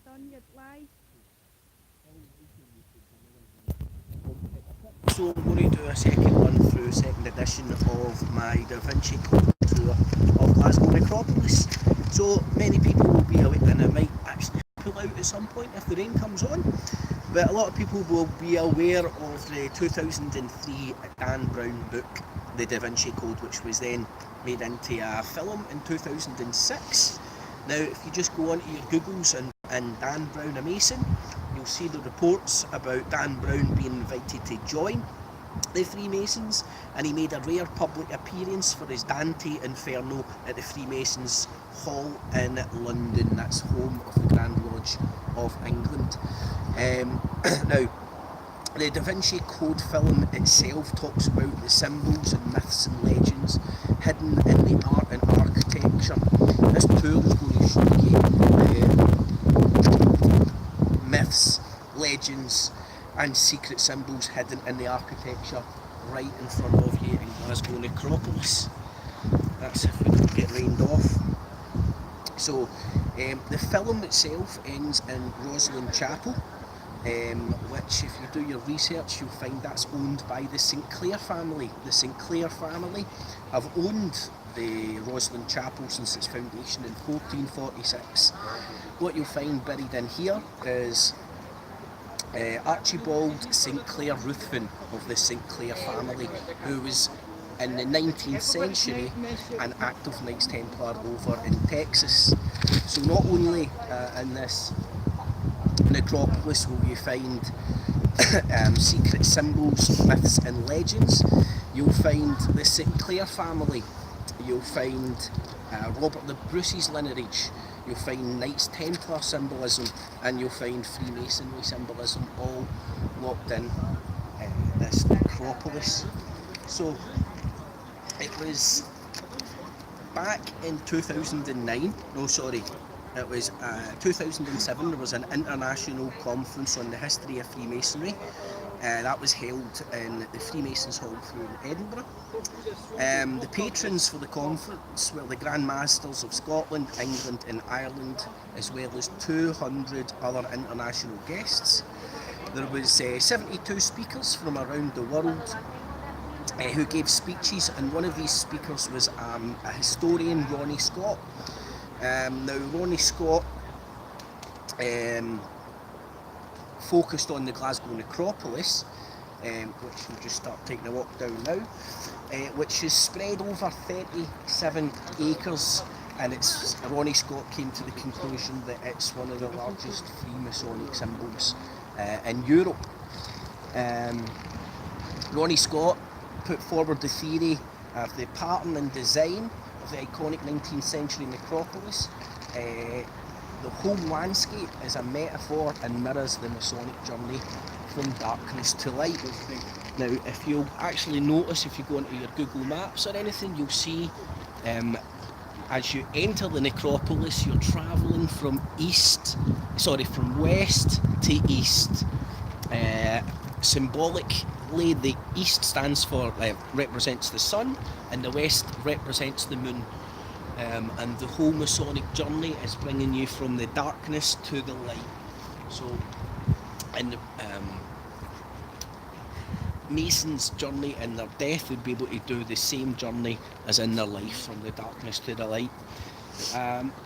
done your live. So I'm going to do a second run through, second edition of my Da Vinci Code tour of Glasgow Necropolis. So many people will be aware, and I might actually pull out at some point if the rain comes on, but a lot of people will be aware of the 2003 Dan Brown book, The Da Vinci Code, which was then made into a film in 2006. Now, if you just go onto your Googles and Dan Brown a Mason, you'll see the reports about Dan Brown being invited to join the Freemasons, and he made a rare public appearance for his Dante Inferno at the Freemasons Hall in London. That's home of the Grand Lodge of England. Now, the Da Vinci Code film itself talks about the symbols and myths and legends hidden in the art and architecture. This tour is going to show you myths, legends and secret symbols hidden in the architecture right in front of you in Glasgow Necropolis. That's if we don't get rained off. So the film itself ends in Rosslyn Chapel, which, if you do your research, you'll find that's owned by the St Clair family. The St Clair family have owned the Rosslyn Chapel since its foundation in 1446. What you'll find buried in here is Archibald St Clair Ruthven of the St Clair family, who was in the 19th century an active Knights Templar over in Texas. So not only in this necropolis will you find secret symbols, myths and legends, you'll find the St Clair family, you'll find Robert the Bruce's lineage, you'll find Knights Templar symbolism, and you'll find Freemasonry symbolism, all locked in this necropolis. So it was back in 2009, no sorry, it was 2007, there was an international conference on the history of Freemasonry. That was held in the Freemasons Hall in Edinburgh. The patrons for the conference were the Grand Masters of Scotland, England and Ireland, as well as 200 other international guests. There was 72 speakers from around the world who gave speeches, and one of these speakers was a historian, Ronnie Scott. Now Ronnie Scott focused on the Glasgow Necropolis, which we'll just start taking a walk down now, which is spread over 37 acres, and Ronnie Scott came to the conclusion that it's one of the largest Freemasonic symbols in Europe. Ronnie Scott put forward the theory of the pattern and design of the iconic 19th century necropolis. The whole landscape is a metaphor and mirrors the Masonic journey from darkness to light. Now, if you'll actually notice, if you go into your Google Maps or anything, you'll see as you enter the necropolis, you're travelling from west to east. Symbolically, the east stands for represents the sun, and the west represents the moon. And the whole Masonic journey is bringing you from the darkness to the light. So, in the Mason's journey in their death would be able to do the same journey as in their life, from the darkness to the light.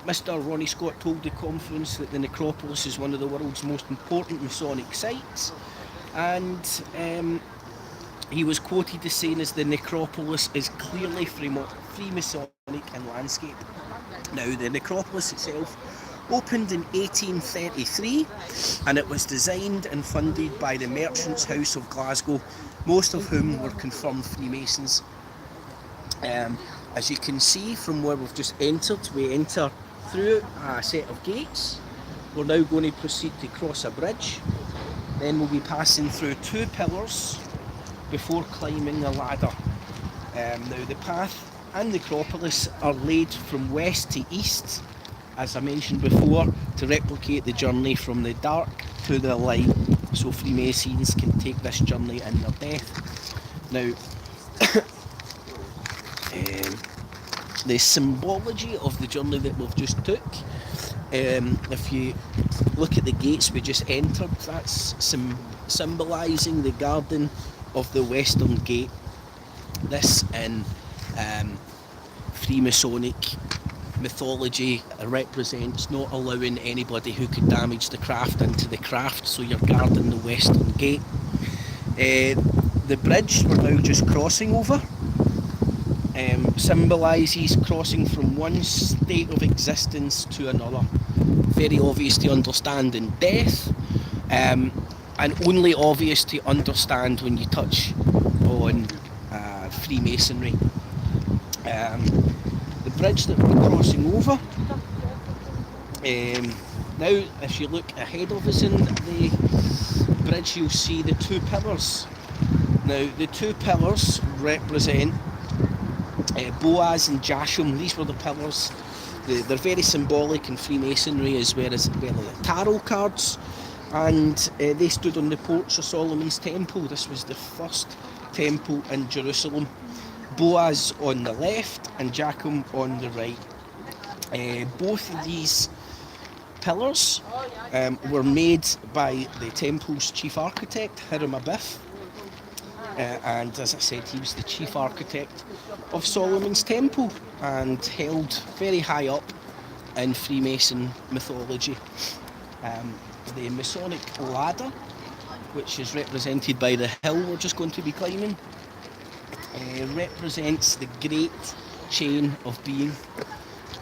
Mr. Ronnie Scott told the conference that the necropolis is one of the world's most important Masonic sites, and he was quoted as saying as the necropolis is clearly Freemasonic in landscape. Now, the necropolis itself opened in 1833, and it was designed and funded by the Merchants' House of Glasgow, most of whom were confirmed Freemasons. As you can see from where we've just entered, we enter through a set of gates. We're now going to proceed to cross a bridge. Then we'll be passing through 2 pillars before climbing a ladder. Now, the path and the necropolis are laid from west to east, as I mentioned before, to replicate the journey from the dark to the light, so Freemasons can take this journey in their death. Now, the symbology of the journey that we've just took. If you look at the gates we just entered, that's symbolising the garden of the Western Gate. This in Freemasonic mythology represents not allowing anybody who could damage the craft into the craft, so you're guarding the Western Gate. The bridge we're now just crossing over symbolises crossing from one state of existence to another. Very obvious to understand in death, and only obvious to understand when you touch on Freemasonry. The bridge that we're crossing over, now if you look ahead of us in the bridge, you'll see the two pillars. Now the two pillars represent Boaz and Jashum. These were the pillars. They're very symbolic in Freemasonry, as well as the tarot cards, and they stood on the porch of Solomon's temple. This was the first temple in Jerusalem. Boaz on the left and Jashum on the right. Both of these pillars were made by the temple's chief architect, Hiram Abiff. And as I said, he was the chief architect of Solomon's temple and held very high up in Freemason mythology. The Masonic ladder, which is represented by the hill we're just going to be climbing, represents the great chain of being.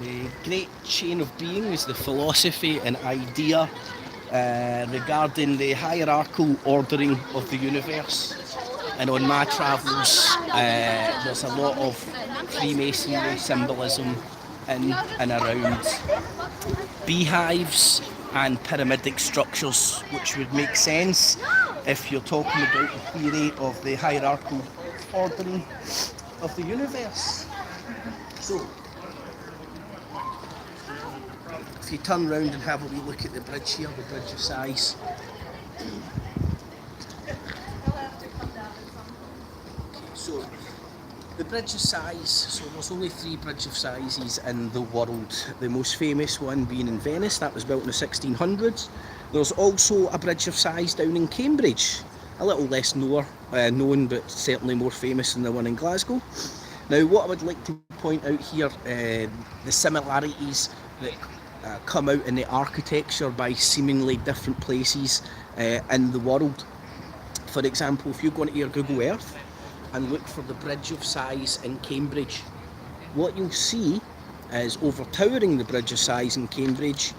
The great chain of being is the philosophy and idea regarding the hierarchical ordering of the universe. And on my travels, there's a lot of Freemasonry symbolism in and around beehives and pyramidic structures, which would make sense if you're talking about the theory of the hierarchical ordering of the universe. So, if you turn round and have a wee look at the bridge here, the bridge of size. So, the bridge of size, so there's only 3 bridge of sizes in the world. The most famous one being in Venice, that was built in the 1600s. There's also a bridge of size down in Cambridge, a little less known, but certainly more famous than the one in Glasgow. Now, what I would like to point out here, the similarities that come out in the architecture by seemingly different places in the world. For example, if you go into your Google Earth and look for the bridge of size in Cambridge, what you'll see is overtowering the bridge of size in Cambridge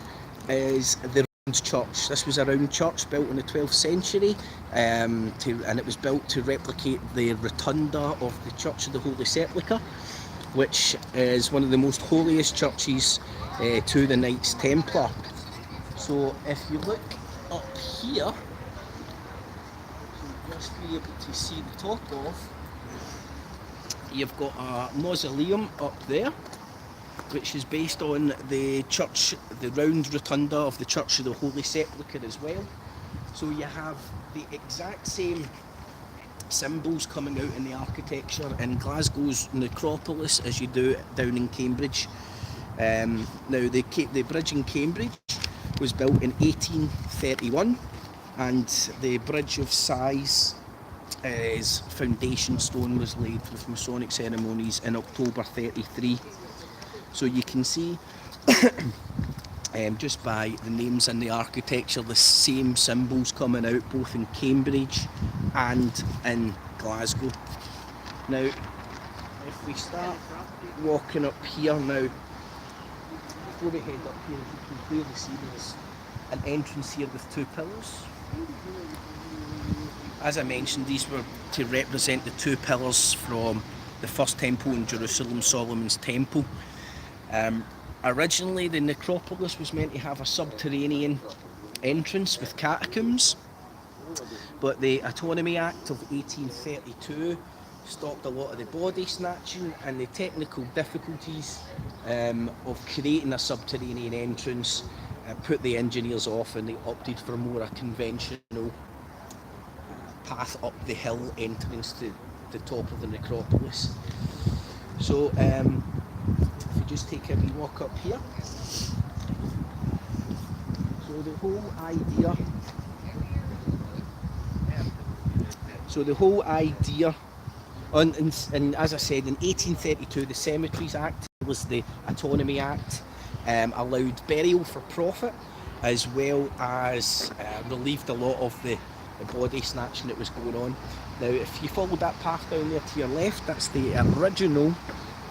is the round church. This was a round church built in the 12th century, and it was built to replicate the rotunda of the Church of the Holy Sepulchre, which is one of the most holiest churches to the Knights Templar. So if you look up here, you'll just be able to see the top of, you've got a mausoleum up there, which is based on the church, the round rotunda of the Church of the Holy Sepulchre as well. So you have the exact same symbols coming out in the architecture in Glasgow's Necropolis as you do down in Cambridge. Now the bridge in Cambridge was built in 1831, and the bridge of size foundation stone was laid with Masonic ceremonies in October 33. So you can see just by the names in the architecture, the same symbols coming out both in Cambridge and in Glasgow. Now, if we start walking up here now, before we head up here, you can clearly see there's an entrance here with 2 pillars. As I mentioned, these were to represent the 2 pillars from the first temple in Jerusalem, Solomon's temple. Originally, the necropolis was meant to have a subterranean entrance with catacombs, but the Autonomy Act of 1832 stopped a lot of the body snatching, and the technical difficulties of creating a subterranean entrance put the engineers off, and they opted for more a conventional path up the hill entrance to the top of the necropolis. So just take a wee walk up here. So the whole idea, and as I said, in 1832 the Cemeteries Act was the Autonomy Act, allowed burial for profit, as well as relieved a lot of the body snatching that was going on. Now if you follow that path down there to your left, that's the original,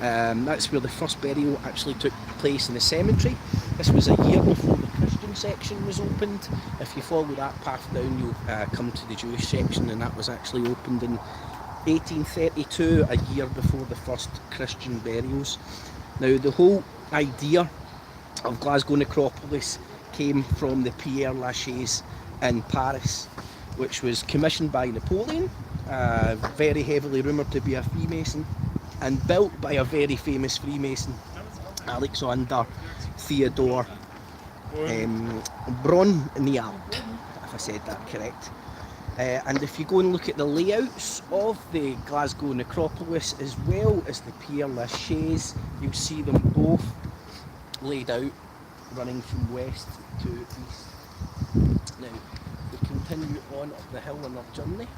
that's where the first burial actually took place in the cemetery. This was a year before the Christian section was opened. If you follow that path down, you'll come to the Jewish section, and that was actually opened in 1832, a year before the first Christian burials. Now the whole idea of Glasgow Necropolis came from the Père Lachaise in Paris, which was commissioned by Napoleon, very heavily rumoured to be a Freemason, and built by a very famous Freemason, Alexander Theodore Brongniart, if I said that correct. And if you go and look at the layouts of the Glasgow Necropolis as well as the Père Lachaise, you'll see them both laid out, running from west to east. Now, we continue on up the hill on our journey.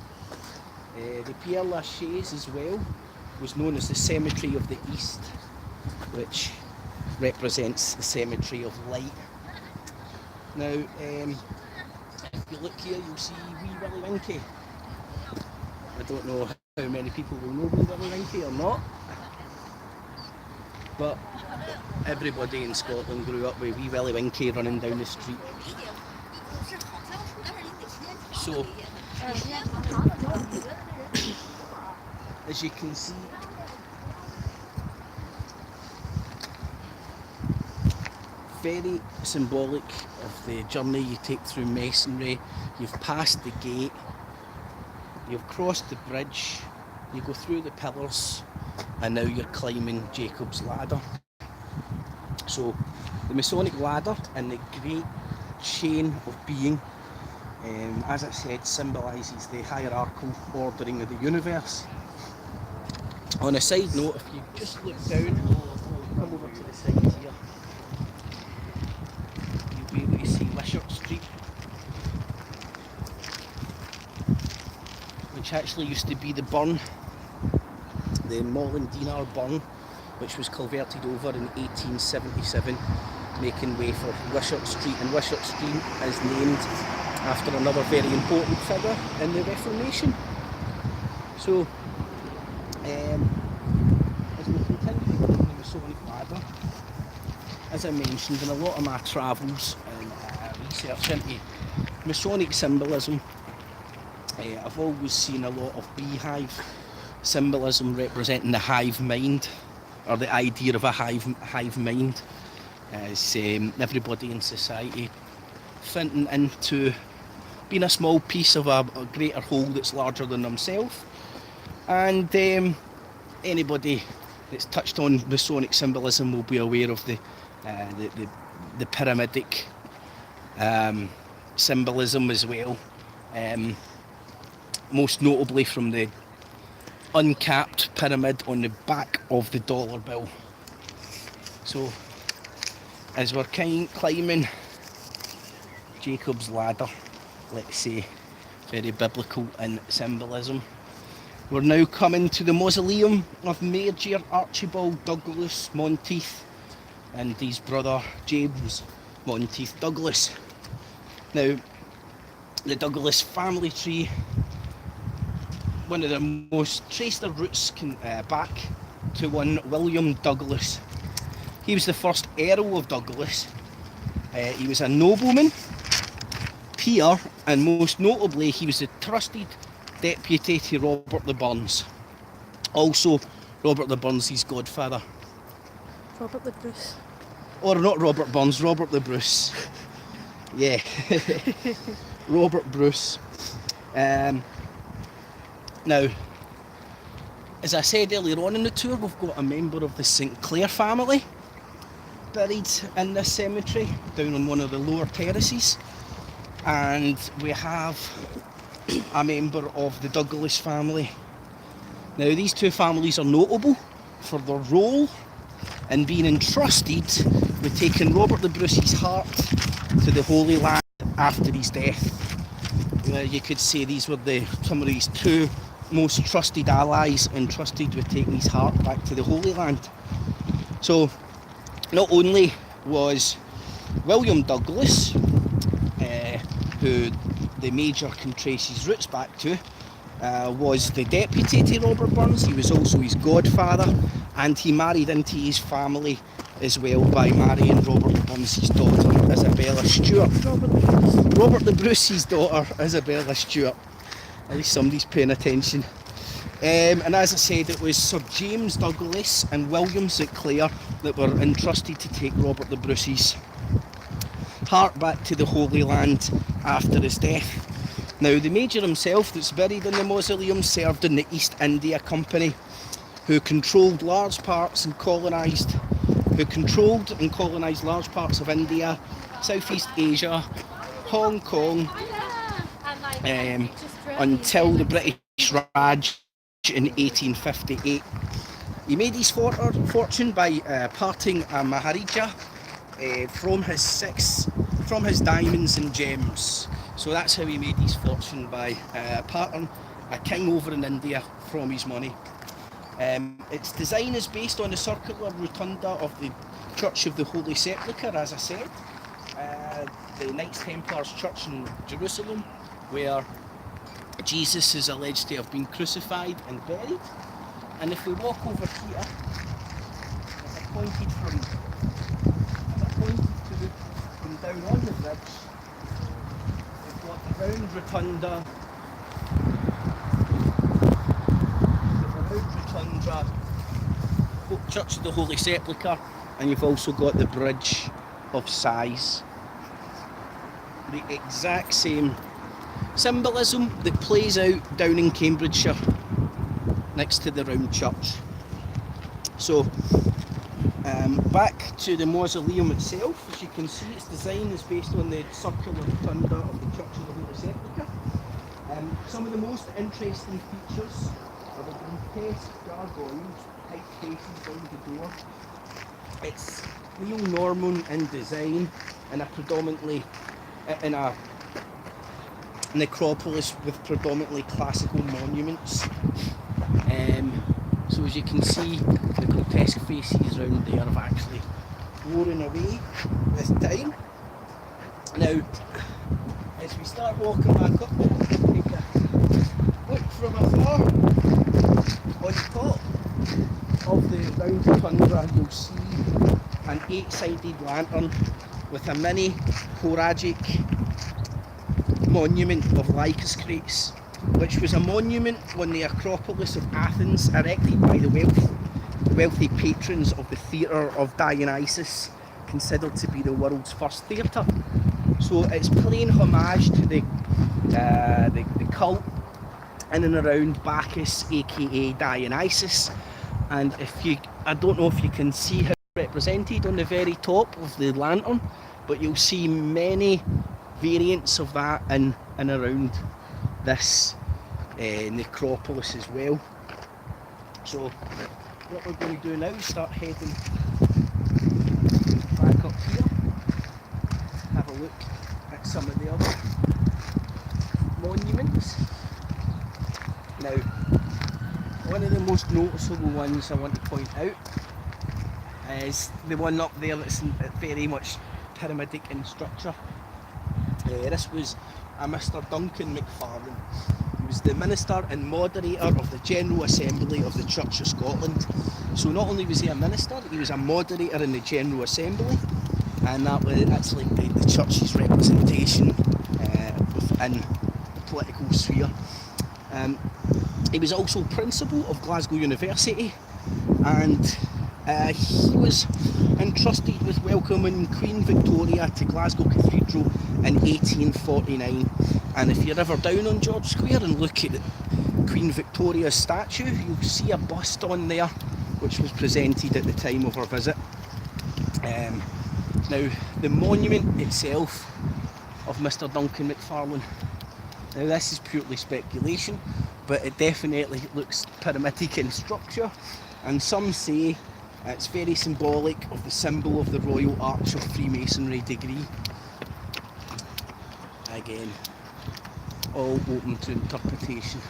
The Père Lachaise as well was known as the Cemetery of the East, which represents the Cemetery of Light. Now, if you look here, you'll see Wee Willie Winkie. I don't know how many people will know Wee Willie Winkie or not, but everybody in Scotland grew up with Wee Willie Winkie running down the street. So, as you can see, very symbolic of the journey you take through Masonry. You've passed the gate, you've crossed the bridge, you go through the pillars, and now you're climbing Jacob's ladder. So the Masonic ladder and the great chain of being, as I said, symbolises the hierarchical ordering of the universe. On a side note, if you just look down, come over to the side here, you'll be able to see Wishart Street, which actually used to be the burn, the Mollendienar burn, which was converted over in 1877, making way for Wishart Street. And Wishart Street is named after another very important figure in the Reformation. So, as we continue on the Masonic ladder, as I mentioned, in a lot of my travels and research into Masonic symbolism, I've always seen a lot of beehive symbolism representing the hive mind, or the idea of a hive mind, as everybody in society fitting into being a small piece of a greater whole that's larger than themselves. And anybody that's touched on Masonic symbolism will be aware of the pyramidic symbolism as well, most notably from the uncapped pyramid on the back of the dollar bill. So as we're climbing Jacob's ladder, let's say, very biblical in symbolism, we're now coming to the mausoleum of Major Archibald Douglas Monteith and his brother James Monteith Douglas. Now, the Douglas family tree, one of the most, trace their roots back to one William Douglas. He was the first Earl of Douglas. He was a nobleman, peer, and most notably he was a trusted deputy to Robert the Burns. Also Robert the Burns' godfather. Robert the Bruce. Or not Robert Burns, Robert the Bruce. Yeah. Robert Bruce. Now, as I said earlier on in the tour, we've got a member of the St Clair family buried in this cemetery down on one of the lower terraces, and we have a member of the Douglas family. Now, these two families are notable for their role and being entrusted with taking Robert the Bruce's heart to the Holy Land after his death. You could say these were some of his two most trusted allies, entrusted with taking his heart back to the Holy Land. So not only was William Douglas, who the Major can trace his roots back to, was the deputy to Robert Burns, he was also his godfather, and he married into his family as well by marrying Robert Burns' daughter, Isabella Stewart. Robert the Bruce's daughter, Isabella Stewart. At least somebody's paying attention. And as I said, it was Sir James Douglas and William St Clair that were entrusted to take Robert the Bruce's heart back to the Holy Land after his death. Now, the Major himself that's buried in the mausoleum served in the East India Company, who controlled large parts and colonised large parts of India, Southeast Asia, Hong Kong, until the British Raj in 1858. He made his fortune by parting a Maharaja from his diamonds and gems. So that's how he made his fortune, by parting a king over in India from his money. Its design is based on the circular rotunda of the Church of the Holy Sepulchre, as I said, the Knights Templars Church in Jerusalem, where Jesus is alleged to have been crucified and buried. And if we walk over here, as I pointed from down on the bridge, we've got the round rotunda, Church of the Holy Sepulchre, and you've also got the Bridge of Sighs. The exact same symbolism that plays out down in Cambridgeshire next to the round church. So back to the mausoleum itself, as you can see, its design is based on the circular rotunda of the Church of the Holy Sepulchre. Some of the most interesting features are the grotesque gargoyles, type faces down the door. It's neo-Norman in design, in a necropolis with predominantly classical monuments. So as you can see, the grotesque faces around there have actually worn away with time. Now, as we start walking back up, take a look from afar. On top of the round rotunda, you'll see an 8-sided lantern with a mini Horagic monument of Lycus crates, which was a monument on the Acropolis of Athens, erected by the wealthy patrons of the theatre of Dionysus, considered to be the world's first theatre. So it's paying homage to the cult in and around Bacchus, aka Dionysus. And I don't know if you can see how it's represented on the very top of the lantern, but you'll see many variants of that in and around this necropolis as well. So what we're going to do now is start heading back up here, have a look at some of the other monuments. Now, one of the most noticeable ones I want to point out is the one up there that's very much pyramidic in structure. This was a Mr. Duncan McFarlane. He was the minister and moderator of the General Assembly of the Church of Scotland. So not only was he a minister, he was a moderator in the General Assembly, and that's like the church's representation within the political sphere. He was also principal of Glasgow University, and he was entrusted with welcoming Queen Victoria to Glasgow Cathedral in 1849. And if you're ever down on George Square and look at Queen Victoria's statue, you'll see a bust on there which was presented at the time of her visit. Now, the monument itself of Mr. Duncan McFarlane, now this is purely speculation, but it definitely looks pyramidic in structure, and some say It's very symbolic of the symbol of the Royal Arch of Freemasonry degree. Again, all open to interpretation.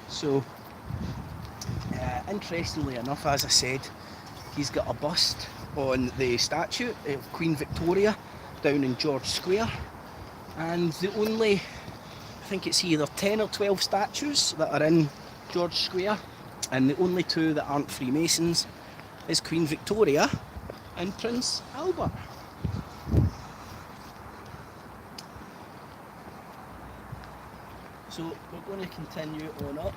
So, interestingly enough, as I said, he's got a bust on the statue of Queen Victoria down in George Square, and the only, I think it's either 10 or 12 statues that are in George Square, and the only two that aren't Freemasons is Queen Victoria and Prince Albert. So we're going to continue on up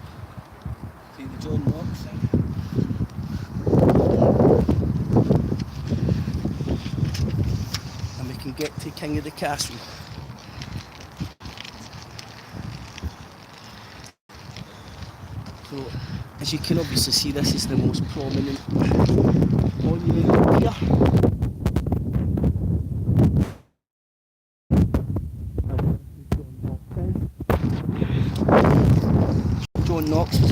to the John Knox thing. And we can get to King of the Castle. So, as you can obviously see, this is the most prominent monument here. John Knox was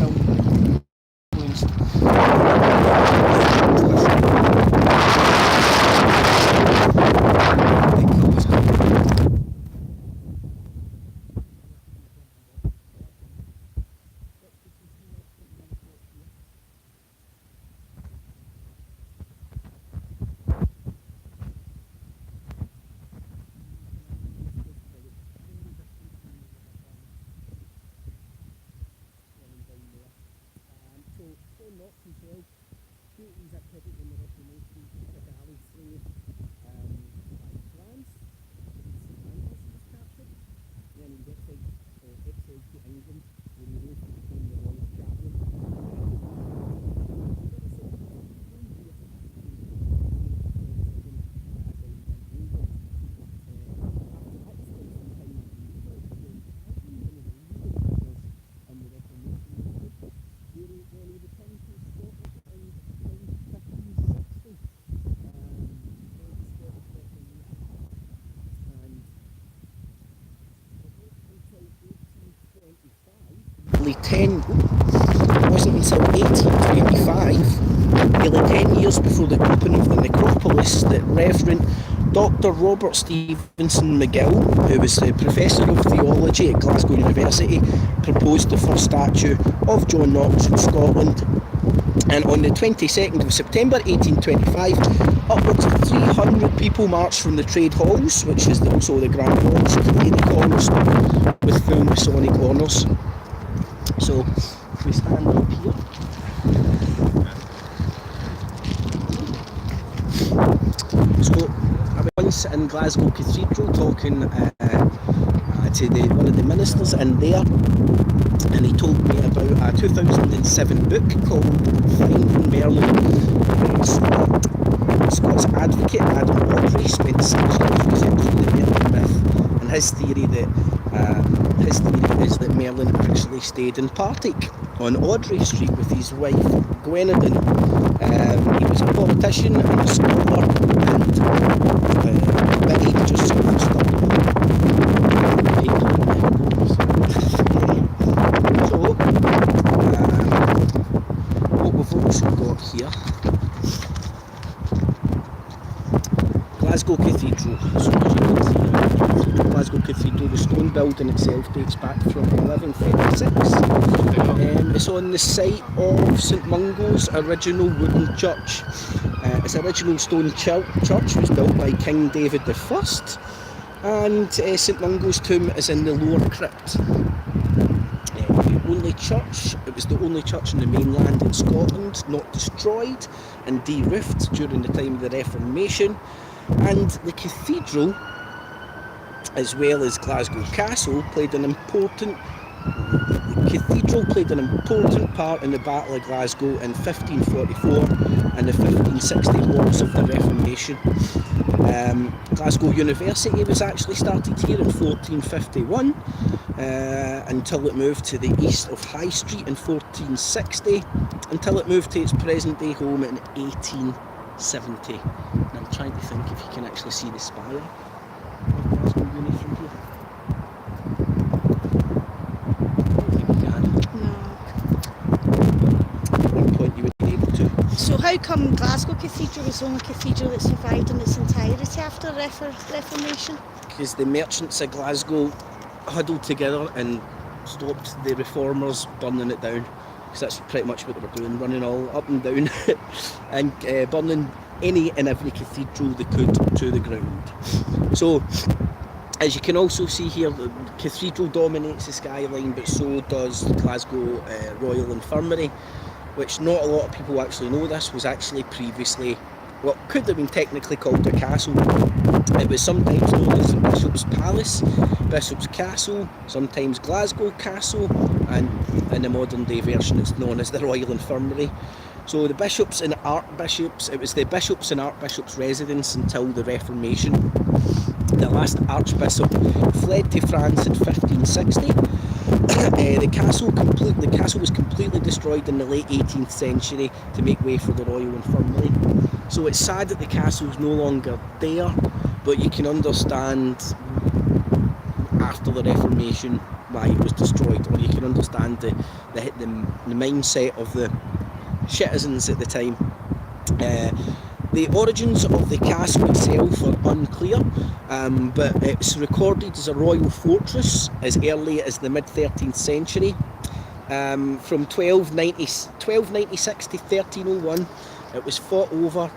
it wasn't until 1825, nearly 10 years before the opening of the necropolis, that Reverend Dr. Robert Stevenson McGill, who was the Professor of Theology at Glasgow University, proposed the first statue of John Knox in Scotland. And on the 22nd of September 1825, upwards of 300 people marched from the trade halls, which is also the Grand Lodge, to the cornerstone with full Masonic honours. So, if we stand up here, so I was once in Glasgow Cathedral talking to one of the ministers in there, and he told me about a 2007 book called Finding Merlin. Scott's advocate Adam Audrey spent 6 years researching the Merlin myth, and his theory is that Merlin actually stayed in Partick on Audrey Street with his wife Gwendolen. He was a politician and a scholar, and Biggie just sort of stuck So what we've also got here, Glasgow Cathedral. So as you can see, Glasgow Cathedral, the stone building itself dates back from 1136. It's on the site of St Mungo's original wooden church. Its original stone church was built by King David I, and St Mungo's tomb is in the lower crypt. It was the only church in the mainland in Scotland not destroyed and de-roofed during the time of the Reformation, and the cathedral, as well as Glasgow Castle, played an important part in the Battle of Glasgow in 1544 and the 1560 Wars of the Reformation. Glasgow University was actually started here in 1451 until it moved to the east of High Street in 1460, until it moved to its present day home in 1870. And I'm trying to think if you can actually see the spire of Glasgow Uni from here. I don't think you can. No. At one point you would be able to. So how come Glasgow Cathedral was the only cathedral that survived in its entirety after the Reformation? Because the merchants of Glasgow huddled together and stopped the reformers burning it down. Because that's pretty much what they were doing, running all up and down and burning any and every cathedral they could to the ground. So, as you can also see here, the cathedral dominates the skyline, but so does the Glasgow Royal Infirmary, which not a lot of people actually know. This was actually previously what could have been technically called a castle. It was sometimes known as the Bishop's Palace, Bishop's Castle, sometimes Glasgow Castle, and in the modern day version it's known as the Royal Infirmary. So the bishops and archbishops, it was the bishops and archbishops' residence until the Reformation. The last archbishop fled to France in 1560. The castle was completely destroyed in the late 18th century to make way for the Royal Infirmary. So it's sad that the castle is no longer there, but you can understand after the Reformation why it was destroyed, or you can understand the mindset of the citizens at the time. The origins of the castle itself are unclear, but it's recorded as a royal fortress as early as the mid-13th century. From 1296 to 1301, it was fought over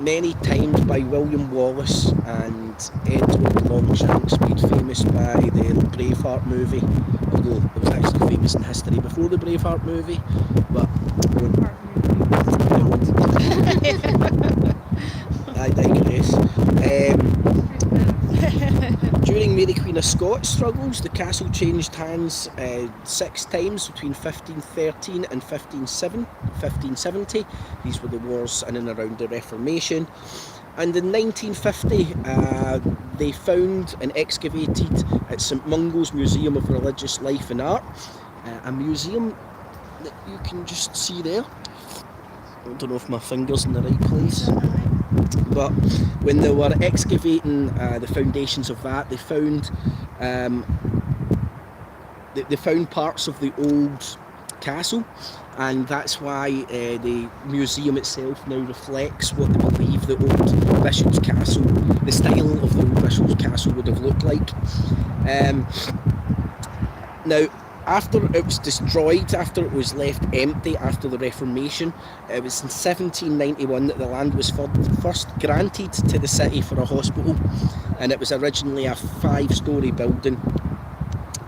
many times by William Wallace and Edward Longshanks, made famous by the Braveheart movie, although it was actually famous in history before the Braveheart movie, but I digress. During Mary Queen of Scots struggles, the castle changed hands 6 times between 1513 and 1570. These were the wars in and around the Reformation. And in 1950, they found and excavated at St Mungo's Museum of Religious Life and Art, a museum that you can just see there. I don't know if my finger's in the right place. But when they were excavating the foundations of that, they found parts of the old castle, and that's why the museum itself now reflects what they believe the old Bishop's Castle, the style of the old Bishop's Castle would have looked like. Now, after it was destroyed, after it was left empty after the Reformation, it was in 1791 that the land was first granted to the city for a hospital, and it was originally a 5-storey building,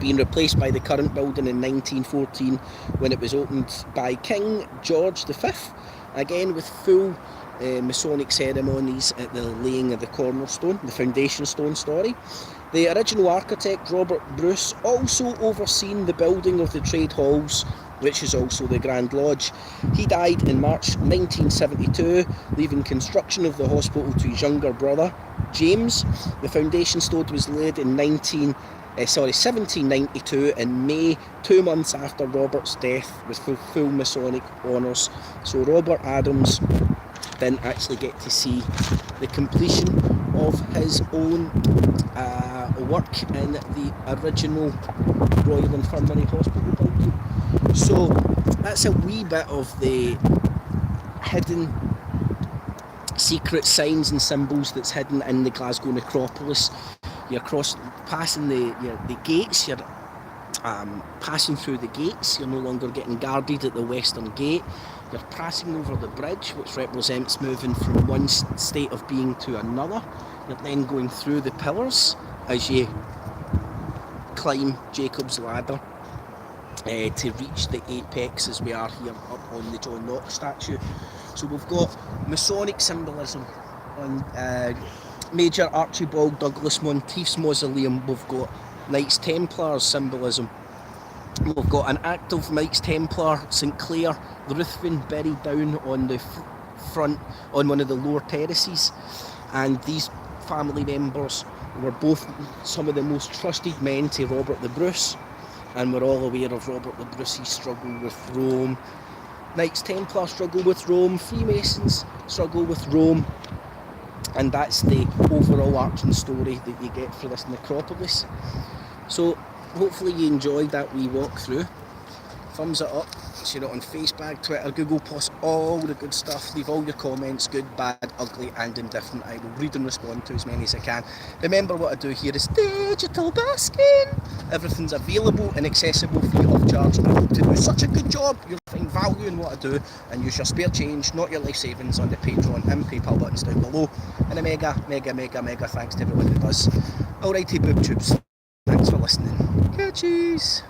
being replaced by the current building in 1914 when it was opened by King George V, again with full Masonic ceremonies at the laying of the cornerstone, the foundation stone story. The original architect, Robert Bruce, also overseen the building of the trade halls, which is also the Grand Lodge. He died in March 1972, leaving construction of the hospital to his younger brother, James. The foundation stone was laid in 1792 in May, 2 months after Robert's death, with full Masonic honours. So Robert Adams didn't actually get to see the completion of his own work in the original Royal Infirmary Hospital building. So that's a wee bit of the hidden secret signs and symbols that's hidden in the Glasgow Necropolis. You're passing the gates, you're passing through the gates, you're no longer getting guarded at the western gate. You're passing over the bridge, which represents moving from one state of being to another. You're then going through the pillars as you climb Jacob's ladder to reach the apex, as we are here up on the John Knox statue. So we've got Masonic symbolism on Major Archibald Douglas Monteith's mausoleum. We've got Knights Templars symbolism. We've got an active Knights Templar, St Clair, Ruthven, buried down on the front, on one of the lower terraces. And these family members were both some of the most trusted men to Robert the Bruce, and we're all aware of Robert the Bruce's struggle with Rome. Knights Templar struggle with Rome, Freemasons struggle with Rome, and that's the overall arching story that you get for this necropolis. So hopefully you enjoyed that wee walk through. thumbs it up, share it on Facebook, Twitter, Google Plus, all the good stuff. Leave all your comments, good, bad, ugly and indifferent. I will read and respond to as many as I can. Remember, what I do here is digital basking. Everything's available and accessible free of charge. I hope to do such a good job you'll find value in what I do and use your spare change, not your life savings, on the Patreon and PayPal buttons down below. And a mega thanks to everyone who does. Alrighty, boob tubes, thanks for listening. Catchies.